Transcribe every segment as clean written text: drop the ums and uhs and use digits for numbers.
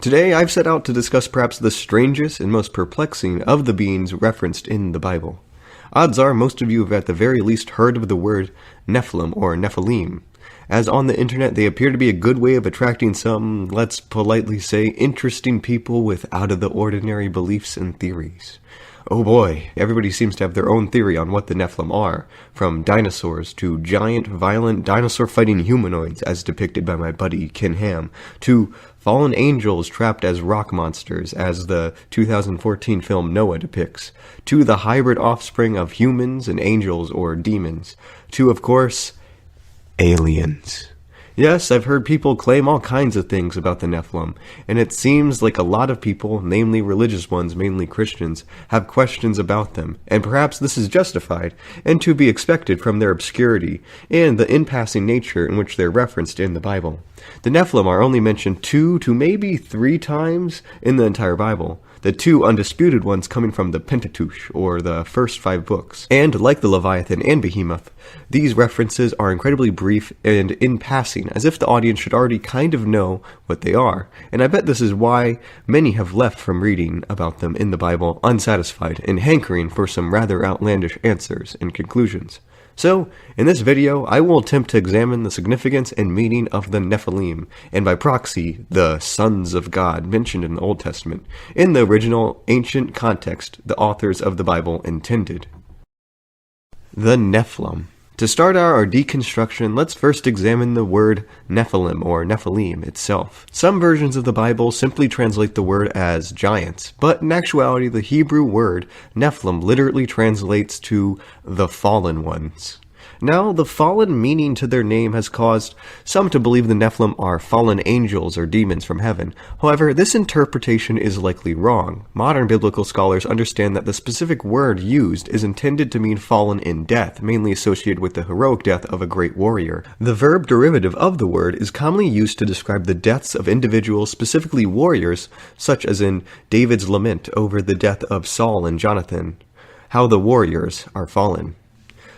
Today I've set out to discuss perhaps the strangest and most perplexing of the beings referenced in the Bible. Odds are most of you have at the very least heard of the word Nephilim or Nephilim, as on the internet they appear to be a good way of attracting some, let's politely say, interesting people with out-of-the-ordinary beliefs and theories. Oh boy, everybody seems to have their own theory on what the Nephilim are, from dinosaurs to giant, violent, dinosaur-fighting humanoids as depicted by my buddy Ken Ham, to fallen angels trapped as rock monsters as the 2014 film Noah depicts, to the hybrid offspring of humans and angels or demons, to, of course, aliens. Yes, I've heard people claim all kinds of things about the Nephilim, and it seems like a lot of people, namely religious ones, mainly Christians, have questions about them, and perhaps this is justified, and to be expected from their obscurity, and the in-passing nature in which they're referenced in the Bible. The Nephilim are only mentioned 2 to maybe 3 times in the entire Bible, the 2 undisputed ones coming from the Pentateuch, or the first 5 books. And like the Leviathan and Behemoth, these references are incredibly brief and in passing, as if the audience should already kind of know what they are. And I bet this is why many have left from reading about them in the Bible unsatisfied and hankering for some rather outlandish answers and conclusions. So, in this video, I will attempt to examine the significance and meaning of the Nephilim, and by proxy, the sons of God mentioned in the Old Testament, in the original ancient context the authors of the Bible intended. The Nephilim. To start our deconstruction, let's first examine the word Nephilim or Nephilim itself. Some versions of the Bible simply translate the word as giants, but in actuality the Hebrew word Nephilim literally translates to the fallen ones. Now, the fallen meaning to their name has caused some to believe the Nephilim are fallen angels or demons from heaven. However, this interpretation is likely wrong. Modern biblical scholars understand that the specific word used is intended to mean fallen in death, mainly associated with the heroic death of a great warrior. The verb derivative of the word is commonly used to describe the deaths of individuals, specifically warriors, such as in David's lament over the death of Saul and Jonathan, how the warriors are fallen.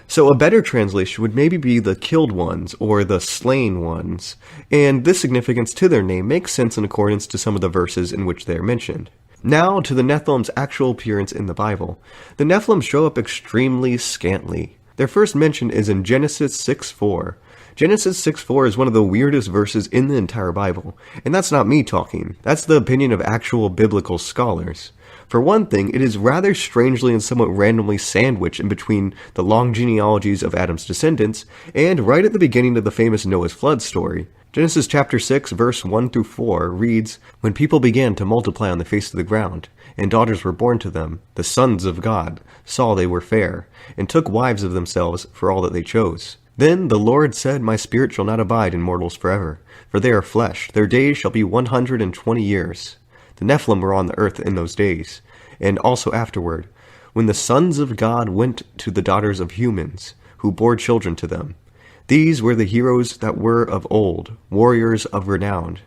So a better translation would maybe be the killed ones, or the slain ones, and this significance to their name makes sense in accordance to some of the verses in which they are mentioned. Now to the Nephilim's actual appearance in the Bible. The Nephilim show up extremely scantly. Their first mention is in Genesis 6:4. Genesis 6:4 is one of the weirdest verses in the entire Bible, and that's not me talking, that's the opinion of actual biblical scholars. For one thing, it is rather strangely and somewhat randomly sandwiched in between the long genealogies of Adam's descendants and right at the beginning of the famous Noah's flood story. Genesis chapter 6 verse 1 through 4 reads, "When people began to multiply on the face of the ground, and daughters were born to them, the sons of God saw they were fair, and took wives of themselves for all that they chose. Then the Lord said, My spirit shall not abide in mortals forever, for they are flesh, their days shall be 120 years. The Nephilim were on the earth in those days, and also afterward, when the sons of God went to the daughters of humans, who bore children to them. These were the heroes that were of old, warriors of renown."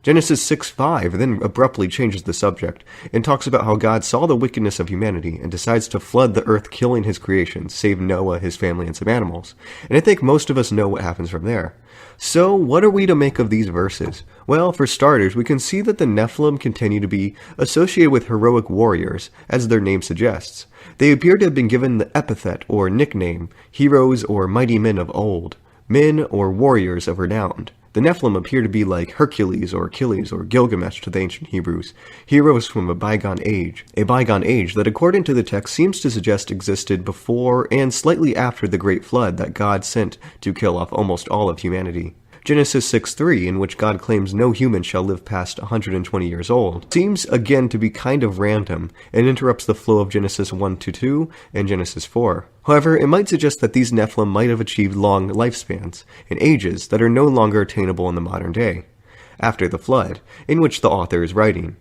Genesis 6:5 then abruptly changes the subject and talks about how God saw the wickedness of humanity and decides to flood the earth, killing his creations, save Noah, his family, and some animals. And I think most of us know what happens from there. So what are we to make of these verses? Well, for starters, we can see that the Nephilim continue to be associated with heroic warriors, as their name suggests. They appear to have been given the epithet or nickname, heroes or mighty men of old, men or warriors of renown. The Nephilim appear to be like Hercules or Achilles or Gilgamesh to the ancient Hebrews, heroes from a bygone age that according to the text seems to suggest existed before and slightly after the Great Flood that God sent to kill off almost all of humanity. Genesis 6:3, in which God claims no human shall live past 120 years old, seems again to be kind of random and interrupts the flow of Genesis 1-2 and Genesis 4. However, it might suggest that these Nephilim might have achieved long lifespans and ages that are no longer attainable in the modern day, after the flood, in which the author is writing.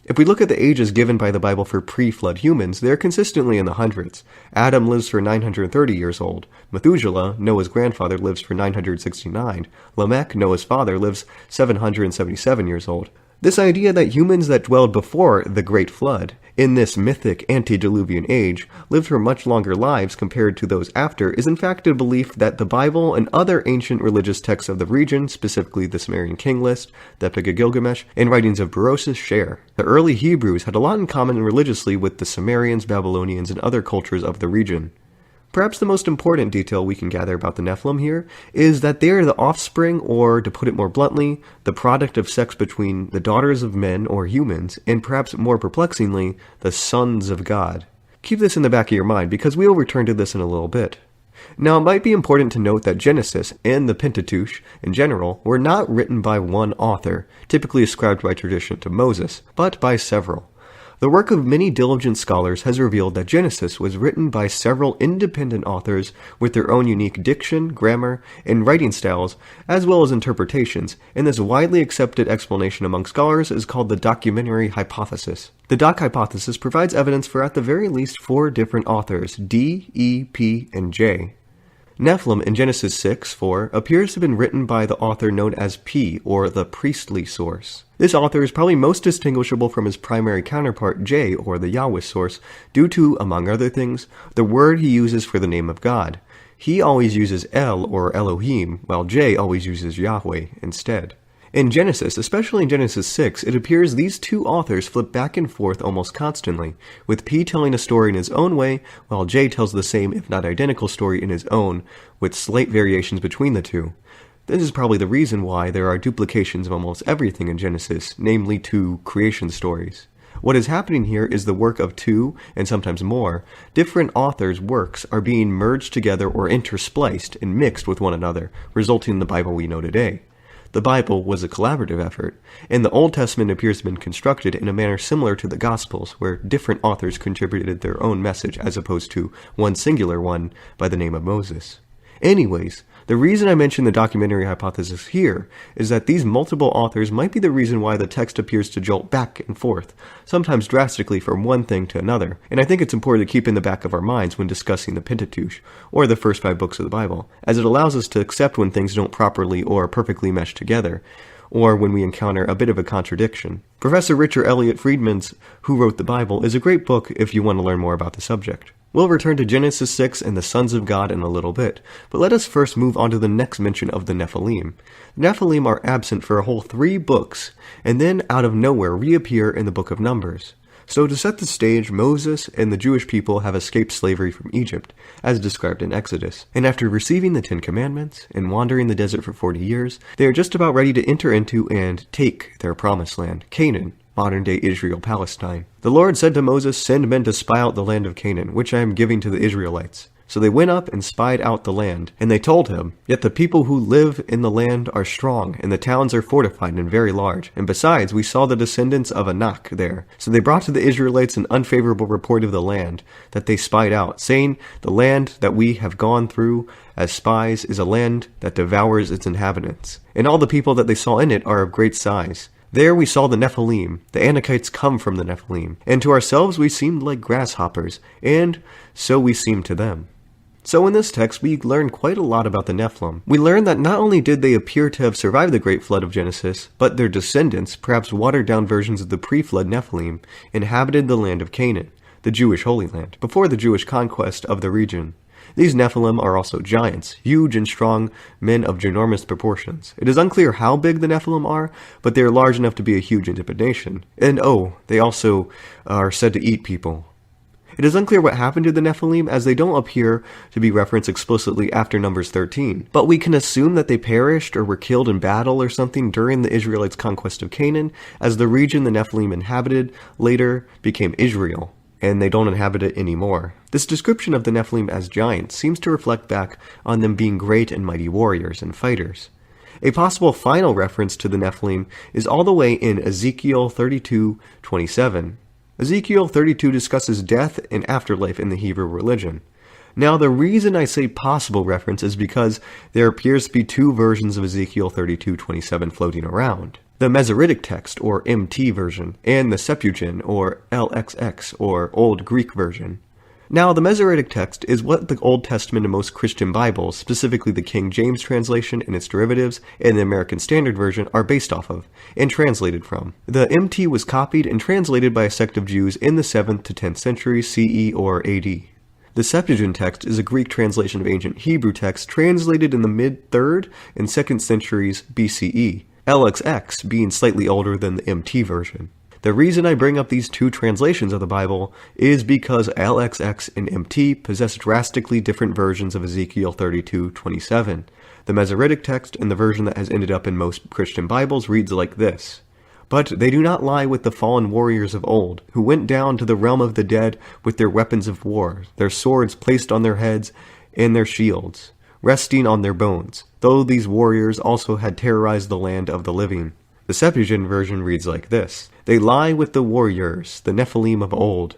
If we look at the ages given by the Bible for pre-flood humans, they are consistently in the hundreds. Adam lives for 930 years old. Methuselah, Noah's grandfather, lives for 969. Lamech, Noah's father, lives 777 years old. This idea that humans that dwelled before the Great Flood, in this mythic antediluvian age, lived for much longer lives compared to those after is in fact a belief that the Bible and other ancient religious texts of the region, specifically the Sumerian King List, the Epic of Gilgamesh, and writings of Berosus share. The early Hebrews had a lot in common religiously with the Sumerians, Babylonians, and other cultures of the region. Perhaps the most important detail we can gather about the Nephilim here is that they are the offspring, or to put it more bluntly, the product of sex between the daughters of men or humans, and perhaps more perplexingly, the sons of God. Keep this in the back of your mind because we will return to this in a little bit. Now, it might be important to note that Genesis and the Pentateuch in general were not written by one author, typically ascribed by tradition to Moses, but by several. The work of many diligent scholars has revealed that Genesis was written by several independent authors with their own unique diction, grammar, and writing styles, as well as interpretations, and this widely accepted explanation among scholars is called the documentary hypothesis. The doc hypothesis provides evidence for at the very least 4 different authors, D, E, P, and J. Nephilim in Genesis 6:4 appears to have been written by the author known as P, or the priestly source. This author is probably most distinguishable from his primary counterpart J, or the Yahweh source, due to, among other things, the word he uses for the name of God. He always uses El, or Elohim, while J always uses Yahweh instead. In Genesis, especially in Genesis 6, it appears these two authors flip back and forth almost constantly, with P telling a story in his own way, while J tells the same if not identical story in his own, with slight variations between the two. This is probably the reason why there are duplications of almost everything in Genesis, namely 2 creation stories. What is happening here is the work of 2, and sometimes more, different authors' works are being merged together or interspliced and mixed with one another, resulting in the Bible we know today. The Bible was a collaborative effort, and the Old Testament appears to have been constructed in a manner similar to the Gospels, where different authors contributed their own message as opposed to one singular one by the name of Moses. Anyways, the reason I mention the documentary hypothesis here is that these multiple authors might be the reason why the text appears to jolt back and forth, sometimes drastically from one thing to another, and I think it's important to keep in the back of our minds when discussing the Pentateuch, or the first 5 books of the Bible, as it allows us to accept when things don't properly or perfectly mesh together, or when we encounter a bit of a contradiction. Professor Richard Elliott Friedman's Who Wrote the Bible is a great book if you want to learn more about the subject. We'll return to Genesis 6 and the sons of God in a little bit, but let us first move on to the next mention of the Nephilim. The Nephilim are absent for a whole 3 books, and then out of nowhere reappear in the book of Numbers. So to set the stage, Moses and the Jewish people have escaped slavery from Egypt, as described in Exodus, and after receiving the 10 Commandments and wandering the desert for 40 years, they are just about ready to enter into and take their promised land, Canaan, modern-day Israel, Palestine. The Lord said to Moses, "Send men to spy out the land of Canaan, which I am giving to the Israelites." So they went up and spied out the land, and they told him, "Yet the people who live in the land are strong, and the towns are fortified and very large. And besides, we saw the descendants of Anak there." So they brought to the Israelites an unfavorable report of the land that they spied out, saying, "The land that we have gone through as spies is a land that devours its inhabitants, and all the people that they saw in it are of great size. There we saw the Nephilim, the Anakites come from the Nephilim, and to ourselves we seemed like grasshoppers, and so we seemed to them." So in this text, we learn quite a lot about the Nephilim. We learn that not only did they appear to have survived the Great Flood of Genesis, but their descendants, perhaps watered-down versions of the pre-flood Nephilim, inhabited the land of Canaan, the Jewish Holy Land, before the Jewish conquest of the region. These Nephilim are also giants, huge and strong men of ginormous proportions. It is unclear how big the Nephilim are, but they are large enough to be a huge intimidation. And they also are said to eat people. It is unclear what happened to the Nephilim, as they don't appear to be referenced explicitly after Numbers 13. But we can assume that they perished or were killed in battle or something during the Israelites' conquest of Canaan, as the region the Nephilim inhabited later became Israel, and they don't inhabit it anymore. This description of the Nephilim as giants seems to reflect back on them being great and mighty warriors and fighters. A possible final reference to the Nephilim is all the way in Ezekiel 32:27. Ezekiel 32 discusses death and afterlife in the Hebrew religion. Now, the reason I say possible reference is because there appears to be 2 versions of Ezekiel 32:27 floating around. The Masoretic text, or MT version, and the Septuagint, or LXX, or Old Greek version. Now, the Masoretic text is what the Old Testament and most Christian Bibles, specifically the King James translation and its derivatives, and the American Standard Version, are based off of, and translated from. The MT was copied and translated by a sect of Jews in the 7th to 10th centuries CE or AD. The Septuagint text is a Greek translation of ancient Hebrew text translated in the mid-3rd and 2nd centuries BCE, LXX being slightly older than the MT version. The reason I bring up these two translations of the Bible is because LXX and MT possess drastically different versions of Ezekiel 32:27. The Masoretic text and the version that has ended up in most Christian Bibles reads like this: "But they do not lie with the fallen warriors of old, who went down to the realm of the dead with their weapons of war, their swords placed on their heads and their shields, resting on their bones, though these warriors also had terrorized the land of the living." The Septuagint version reads like this: "They lie with the warriors, the Nephillim of old,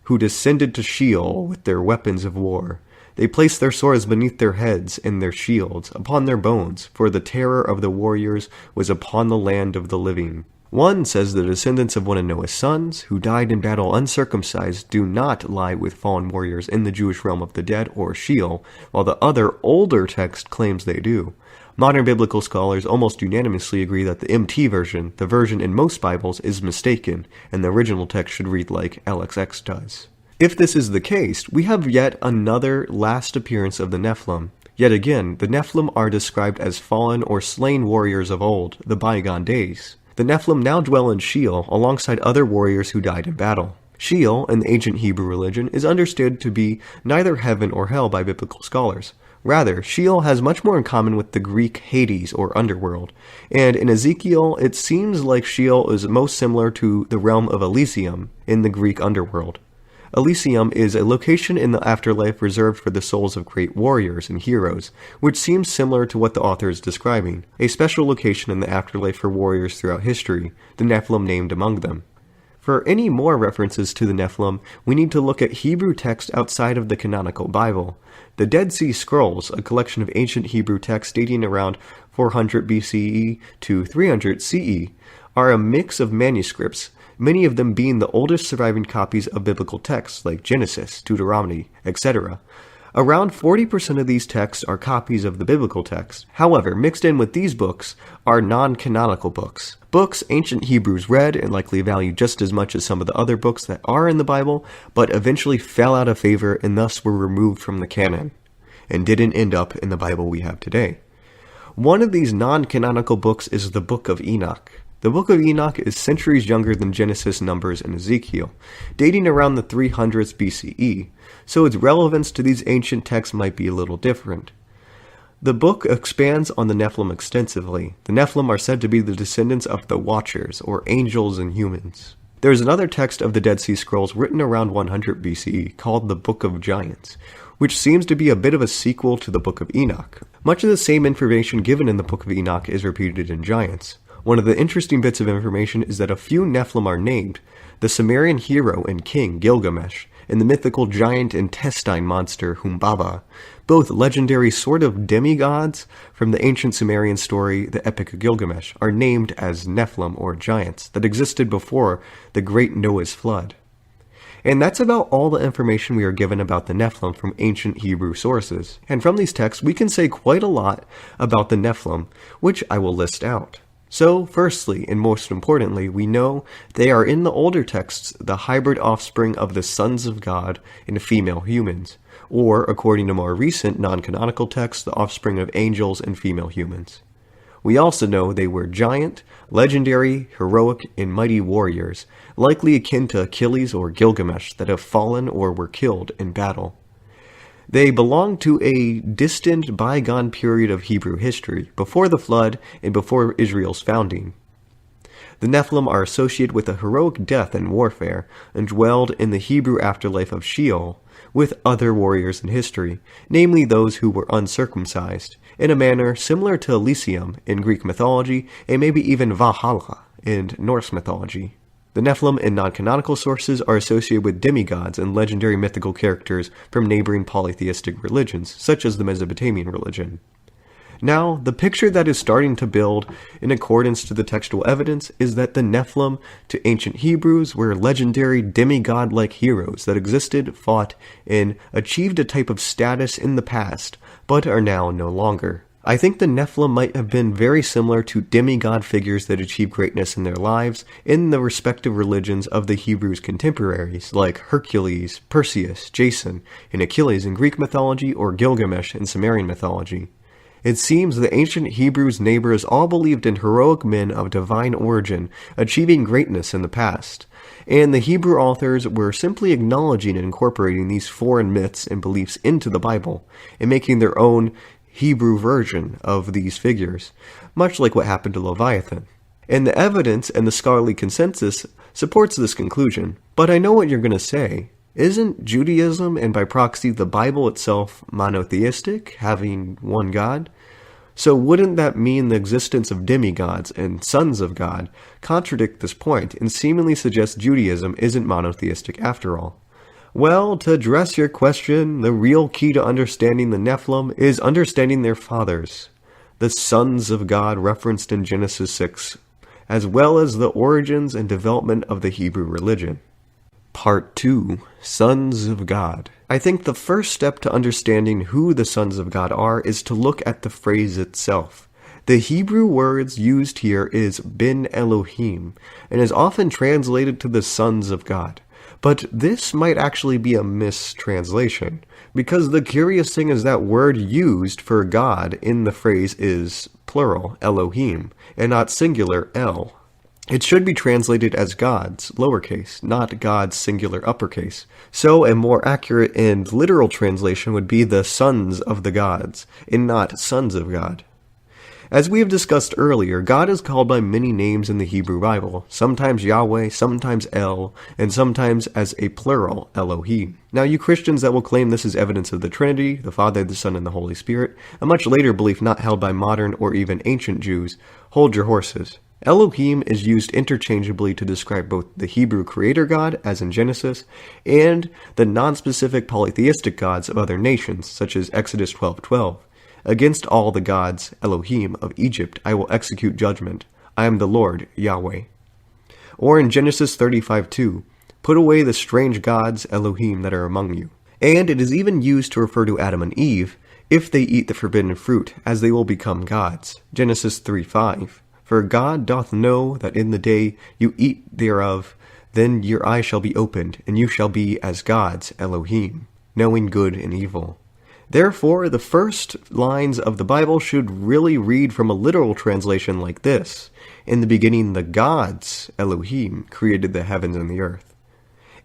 who descended to Sheol with their weapons of war. They placed their swords beneath their heads and their shields upon their bones, for the terror of the warriors was upon the land of the living." One says the descendants of one of Noah's sons, who died in battle uncircumcised, do not lie with fallen warriors in the Jewish realm of the dead or Sheol, while the other, older text claims they do. Modern biblical scholars almost unanimously agree that the MT version, the version in most Bibles, is mistaken, and the original text should read like LXX does. If this is the case, we have yet another last appearance of the Nephilim. Yet again, the Nephilim are described as fallen or slain warriors of old, the bygone days. The Nephilim now dwell in Sheol alongside other warriors who died in battle. Sheol, in the ancient Hebrew religion, is understood to be neither heaven or hell by biblical scholars. Rather, Sheol has much more in common with the Greek Hades or underworld, and in Ezekiel it seems like Sheol is most similar to the realm of Elysium in the Greek underworld. Elysium is a location in the afterlife reserved for the souls of great warriors and heroes, which seems similar to what the author is describing, a special location in the afterlife for warriors throughout history, the Nephilim named among them. For any more references to the Nephilim, we need to look at Hebrew text outside of the canonical Bible. The Dead Sea Scrolls, a collection of ancient Hebrew texts dating around 400 BCE to 300 CE, are a mix of manuscripts, many of them being the oldest surviving copies of biblical texts like Genesis, Deuteronomy, etc. Around 40% of these texts are copies of the biblical text. However, mixed in with these books are non-canonical books. Books ancient Hebrews read and likely valued just as much as some of the other books that are in the Bible, but eventually fell out of favor and thus were removed from the canon, and didn't end up in the Bible we have today. One of these non-canonical books is the Book of Enoch. The Book of Enoch is centuries younger than Genesis, Numbers, and Ezekiel, dating around the 300s BCE, so its relevance to these ancient texts might be a little different. The book expands on the Nephilim extensively. The Nephilim are said to be the descendants of the Watchers, or angels and humans. There is another text of the Dead Sea Scrolls written around 100 BCE called the Book of Giants, which seems to be a bit of a sequel to the Book of Enoch. Much of the same information given in the Book of Enoch is repeated in Giants. One of the interesting bits of information is that a few Nephilim are named: the Sumerian hero and king Gilgamesh, and the mythical giant intestine monster Humbaba, both legendary sort of demigods from the ancient Sumerian story, the Epic of Gilgamesh, are named as Nephilim or giants that existed before the great Noah's flood. And that's about all the information we are given about the Nephilim from ancient Hebrew sources. And from these texts we can say quite a lot about the Nephilim, which I will list out. So, firstly, and most importantly, we know they are in the older texts the hybrid offspring of the sons of God and female humans, or, according to more recent non-canonical texts, the offspring of angels and female humans. We also know they were giant, legendary, heroic, and mighty warriors, likely akin to Achilles or Gilgamesh, that have fallen or were killed in battle. They belong to a distant, bygone period of Hebrew history, before the flood and before Israel's founding. The Nephilim are associated with a heroic death and warfare, and dwelled in the Hebrew afterlife of Sheol, with other warriors in history, namely those who were uncircumcised, in a manner similar to Elysium in Greek mythology, and maybe even Valhalla in Norse mythology. The Nephilim in non-canonical sources are associated with demigods and legendary mythical characters from neighboring polytheistic religions, such as the Mesopotamian religion. Now, the picture that is starting to build in accordance to the textual evidence is that the Nephilim to ancient Hebrews were legendary demigod-like heroes that existed, fought, and achieved a type of status in the past, but are now no longer. I think the Nephilim might have been very similar to demigod figures that achieved greatness in their lives in the respective religions of the Hebrews' contemporaries, like Hercules, Perseus, Jason, and Achilles in Greek mythology, or Gilgamesh in Sumerian mythology. It seems the ancient Hebrews' neighbors all believed in heroic men of divine origin, achieving greatness in the past, and the Hebrew authors were simply acknowledging and incorporating these foreign myths and beliefs into the Bible, and making their own Hebrew version of these figures, much like what happened to Leviathan. And the evidence and the scholarly consensus supports this conclusion. But I know what you're going to say. Isn't Judaism, and by proxy the Bible itself, monotheistic, having one God? So wouldn't that mean the existence of demigods and sons of God contradict this point and seemingly suggest Judaism isn't monotheistic after all? Well, to address your question, the real key to understanding the Nephilim is understanding their fathers, the sons of God referenced in Genesis 6, as well as the origins and development of the Hebrew religion. Part 2. Sons of God. I think the first step to understanding who the sons of God are is to look at the phrase itself. The Hebrew words used here is Ben Elohim, and is often translated to the sons of God. But this might actually be a mistranslation, because the curious thing is that word used for God in the phrase is plural, Elohim, and not singular, El. It should be translated as gods, lowercase, not gods, singular, uppercase. So a more accurate and literal translation would be the sons of the gods, and not sons of God. As we have discussed earlier, God is called by many names in the Hebrew Bible, sometimes Yahweh, sometimes El, and sometimes as a plural, Elohim. Now, you Christians that will claim this is evidence of the Trinity, the Father, the Son, and the Holy Spirit, a much later belief not held by modern or even ancient Jews, hold your horses. Elohim is used interchangeably to describe both the Hebrew creator God, as in Genesis, and the non-specific polytheistic gods of other nations, such as Exodus 12:12. Against all the gods, Elohim, of Egypt, I will execute judgment. I am the Lord, Yahweh. Or in Genesis 35:2, put away the strange gods, Elohim, that are among you. And it is even used to refer to Adam and Eve, if they eat the forbidden fruit, as they will become gods. Genesis 3:5. For God doth know that in the day you eat thereof, then your eyes shall be opened, and you shall be as gods, Elohim, knowing good and evil. Therefore, the first lines of the Bible should really read from a literal translation like this. In the beginning, the gods, Elohim, created the heavens and the earth.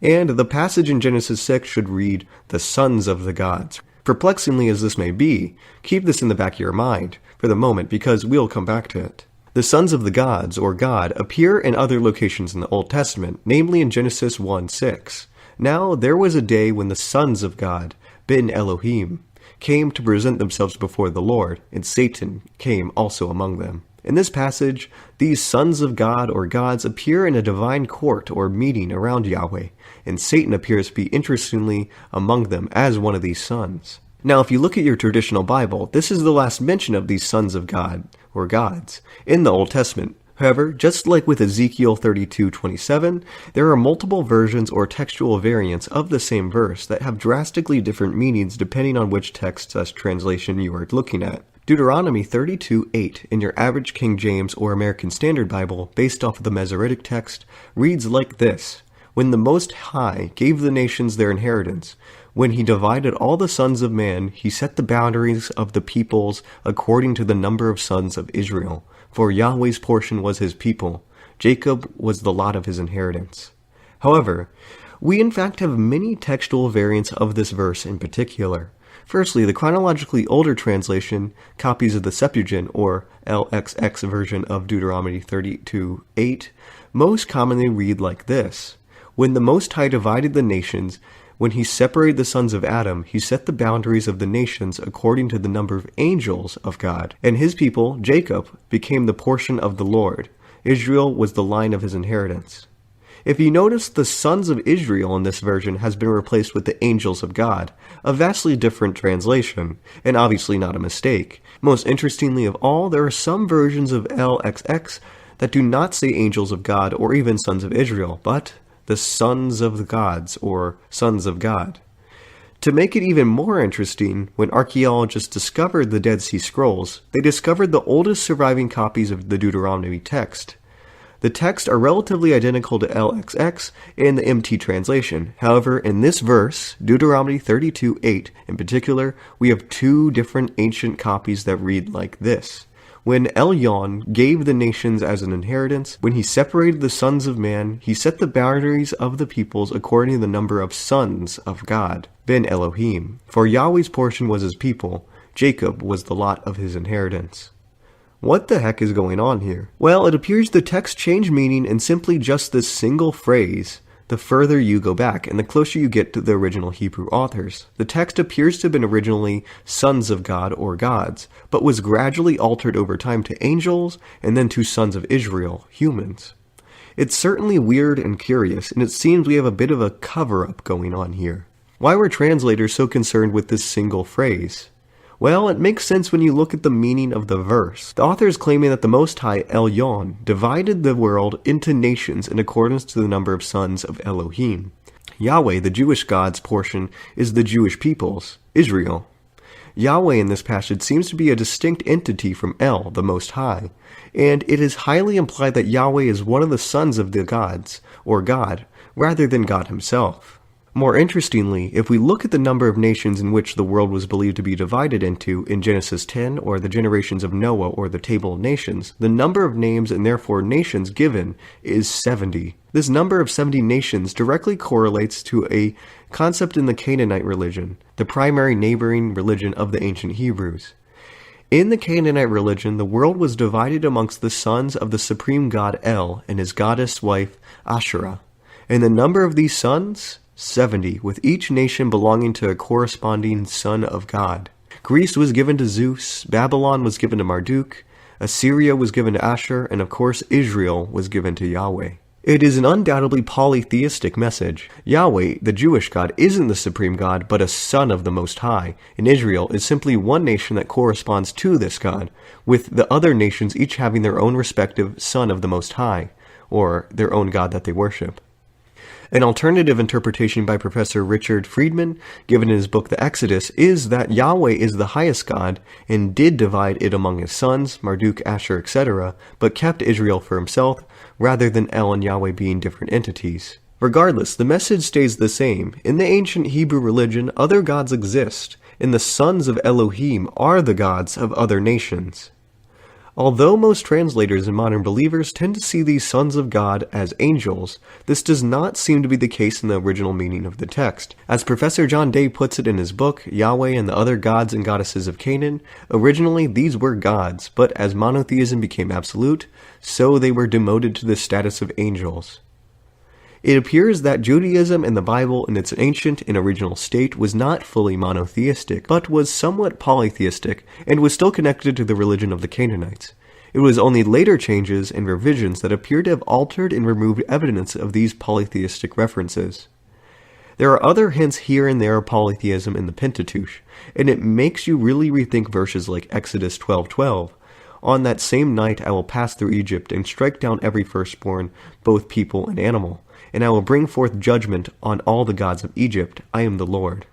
And the passage in Genesis 6 should read, the sons of the gods. Perplexingly as this may be, keep this in the back of your mind for the moment, because we'll come back to it. The sons of the gods, or God, appear in other locations in the Old Testament, namely in Genesis 1:6. Now there was a day when the sons of God, Ben Elohim, came to present themselves before the Lord, and Satan came also among them. In this passage, these sons of God or gods appear in a divine court or meeting around Yahweh, and Satan appears to be interestingly among them as one of these sons. Now, if you look at your traditional Bible, this is the last mention of these sons of God, or gods, in the Old Testament. However, just like with Ezekiel 32:27, there are multiple versions or textual variants of the same verse that have drastically different meanings depending on which text/translation you are looking at. Deuteronomy 32:8 in your average King James or American Standard Bible, based off of the Masoretic text, reads like this: When the Most High gave the nations their inheritance, when he divided all the sons of man, he set the boundaries of the peoples according to the number of sons of Israel. For Yahweh's portion was his people. Jacob was the lot of his inheritance. However, we in fact have many textual variants of this verse in particular. Firstly, the chronologically older translation, copies of the Septuagint or LXX version of Deuteronomy 32:8, most commonly read like this: When the Most High divided the nations, when he separated the sons of Adam, he set the boundaries of the nations according to the number of angels of God. And his people, Jacob, became the portion of the Lord. Israel was the line of his inheritance. If you notice, the sons of Israel in this version has been replaced with the angels of God, a vastly different translation, and obviously not a mistake. Most interestingly of all, there are some versions of LXX that do not say angels of God or even sons of Israel, but the sons of the gods, or sons of God. To make it even more interesting, when archaeologists discovered the Dead Sea Scrolls, they discovered the oldest surviving copies of the Deuteronomy text. The texts are relatively identical to LXX and the MT translation. However, in this verse, Deuteronomy 32:8 in particular, we have two different ancient copies that read like this. When Elyon gave the nations as an inheritance, when he separated the sons of man, he set the boundaries of the peoples according to the number of sons of God, Ben Elohim. For Yahweh's portion was his people, Jacob was the lot of his inheritance. What the heck is going on here? Well, it appears the text changed meaning in simply just this single phrase the further you go back and the closer you get to the original Hebrew authors. The text appears to have been originally sons of God or gods, but was gradually altered over time to angels and then to sons of Israel, humans. It's certainly weird and curious, and it seems we have a bit of a cover-up going on here. Why were translators so concerned with this single phrase? Well, it makes sense when you look at the meaning of the verse. The author is claiming that the Most High, Elyon, divided the world into nations in accordance to the number of sons of Elohim. Yahweh, the Jewish God's portion, is the Jewish peoples, Israel. Yahweh in this passage seems to be a distinct entity from El, the Most High, and it is highly implied that Yahweh is one of the sons of the gods, or God, rather than God himself. More interestingly, if we look at the number of nations in which the world was believed to be divided into in Genesis 10, or the generations of Noah, or the Table of Nations, the number of names and therefore nations given is 70. This number of 70 nations directly correlates to a concept in the Canaanite religion, the primary neighboring religion of the ancient Hebrews. In the Canaanite religion, the world was divided amongst the sons of the supreme god El and his goddess wife Asherah. And the number of these sons? 70, with each nation belonging to a corresponding son of God. Greece was given to Zeus, Babylon was given to Marduk, Assyria was given to Asher, and of course Israel was given to Yahweh. It is an undoubtedly polytheistic message. Yahweh, the Jewish God, isn't the supreme God, but a son of the Most High, and Israel is simply one nation that corresponds to this God, with the other nations each having their own respective son of the Most High, or their own God that they worship. An alternative interpretation by Professor Richard Friedman, given in his book The Exodus, is that Yahweh is the highest God and did divide it among his sons, Marduk, Asher, etc., but kept Israel for himself, rather than El and Yahweh being different entities. Regardless, the message stays the same. In the ancient Hebrew religion, other gods exist, and the sons of Elohim are the gods of other nations. Although most translators and modern believers tend to see these sons of God as angels, this does not seem to be the case in the original meaning of the text. As Professor John Day puts it in his book, Yahweh and the Other Gods and Goddesses of Canaan, originally these were gods, but as monotheism became absolute, so they were demoted to the status of angels. It appears that Judaism and the Bible in its ancient and original state was not fully monotheistic, but was somewhat polytheistic, and was still connected to the religion of the Canaanites. It was only later changes and revisions that appear to have altered and removed evidence of these polytheistic references. There are other hints here and there of polytheism in the Pentateuch, and it makes you really rethink verses like Exodus 12:12. On that same night I will pass through Egypt and strike down every firstborn, both people and animal. And I will bring forth judgment on all the gods of Egypt. I am the Lord.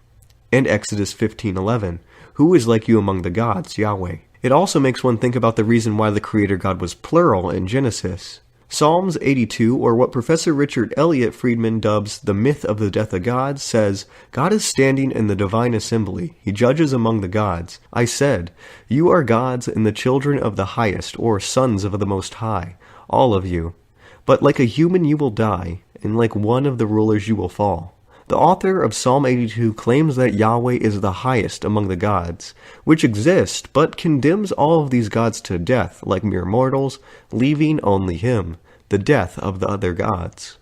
And Exodus 15:11. Who is like you among the gods, Yahweh? It also makes one think about the reason why the Creator God was plural in Genesis. Psalms 82, or what Professor Richard Elliott Friedman dubs the myth of the death of God, says, God is standing in the divine assembly. He judges among the gods. I said, you are gods and the children of the highest, or sons of the Most High, all of you. But like a human you will die, and like one of the rulers you will fall. The author of Psalm 82 claims that Yahweh is the highest among the gods, which exist, but condemns all of these gods to death like mere mortals, leaving only him, the death of the other gods.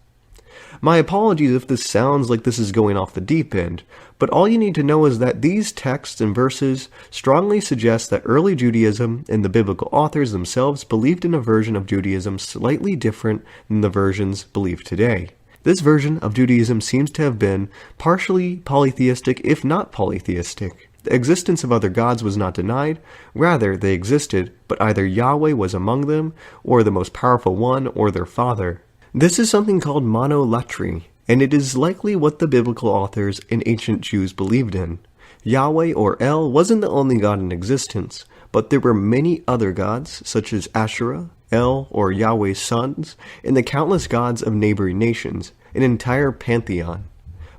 My apologies if this sounds like this is going off the deep end, but all you need to know is that these texts and verses strongly suggest that early Judaism and the biblical authors themselves believed in a version of Judaism slightly different than the versions believed today. This version of Judaism seems to have been partially polytheistic, if not polytheistic. The existence of other gods was not denied, rather they existed, but either Yahweh was among them, or the most powerful one, or their father. This is something called monolatry, and it is likely what the biblical authors and ancient Jews believed in. Yahweh or El wasn't the only god in existence, but there were many other gods, such as Asherah, El or Yahweh's sons, and the countless gods of neighboring nations, an entire pantheon.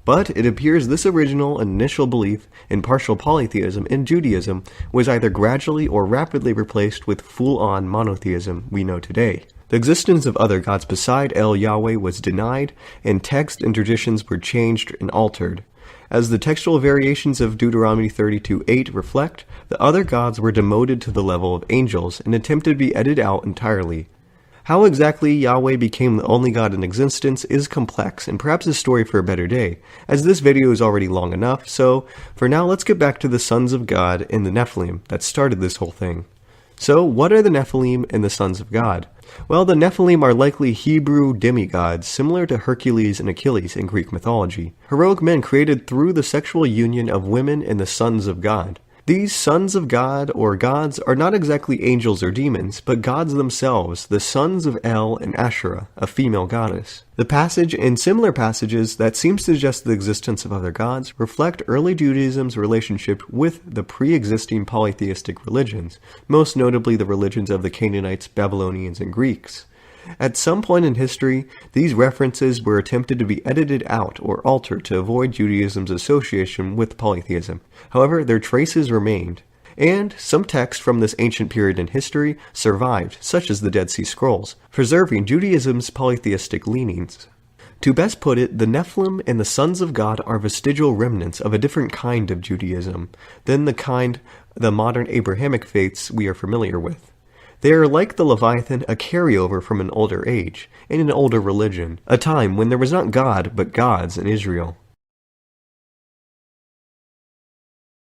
But it appears this original initial belief in partial polytheism in Judaism was either gradually or rapidly replaced with full-on monotheism we know today. The existence of other gods beside El Yahweh was denied, and texts and traditions were changed and altered. As the textual variations of Deuteronomy 32:8 reflect, the other gods were demoted to the level of angels and attempted to be edited out entirely. How exactly Yahweh became the only God in existence is complex and perhaps a story for a better day, as this video is already long enough, so for now let's get back to the sons of God and the Nephilim that started this whole thing. So what are the Nephilim and the sons of God? Well, the Nephilim are likely Hebrew demigods, similar to Hercules and Achilles in Greek mythology. Heroic men created through the sexual union of women and the sons of God. These sons of God, or gods, are not exactly angels or demons, but gods themselves, the sons of El and Asherah, a female goddess. The passage and similar passages that seem to suggest the existence of other gods reflect early Judaism's relationship with the pre-existing polytheistic religions, most notably the religions of the Canaanites, Babylonians, and Greeks. At some point in history, these references were attempted to be edited out or altered to avoid Judaism's association with polytheism. However, their traces remained, and some texts from this ancient period in history survived, such as the Dead Sea Scrolls, preserving Judaism's polytheistic leanings. To best put it, the Nephilim and the sons of God are vestigial remnants of a different kind of Judaism than the modern Abrahamic faiths we are familiar with. They are like the Leviathan, a carryover from an older age, and an older religion, a time when there was not God but gods in Israel.